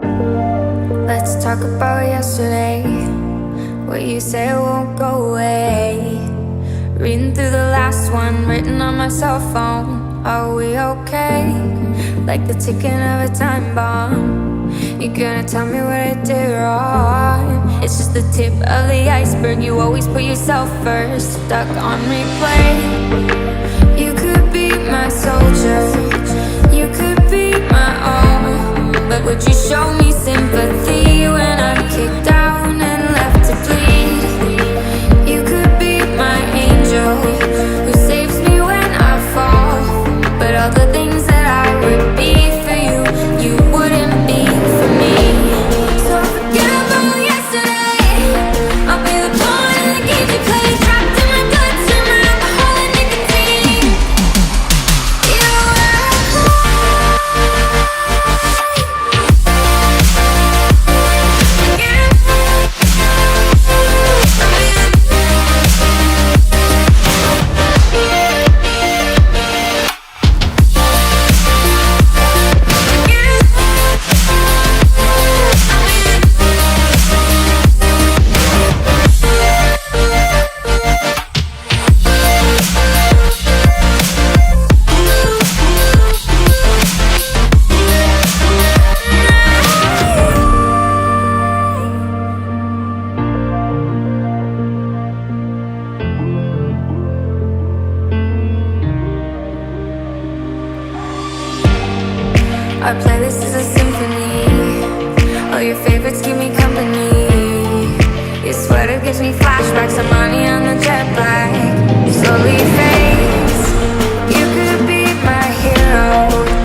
Let's talk about yesterday. What you say won't go away. Reading through the last one written on my cell phone. Are we okay? Like the ticking of a time bomb. You're gonna tell me what I did wrong. It's just the tip of the iceberg. You always put yourself first. Stuck on replay. You could be my soldier, you could be my all, but would you show me sympathy when I'm kicked down and left to bleed? You could be my angel, who saves me when I fall, but all the things that I would be for you, you wouldn't be for me. So forget about yesterday. I'll be the pawn in the game you play, trapped in my guts, in my alcohol and nicotine. You our playlist is a symphony. All your favorites keep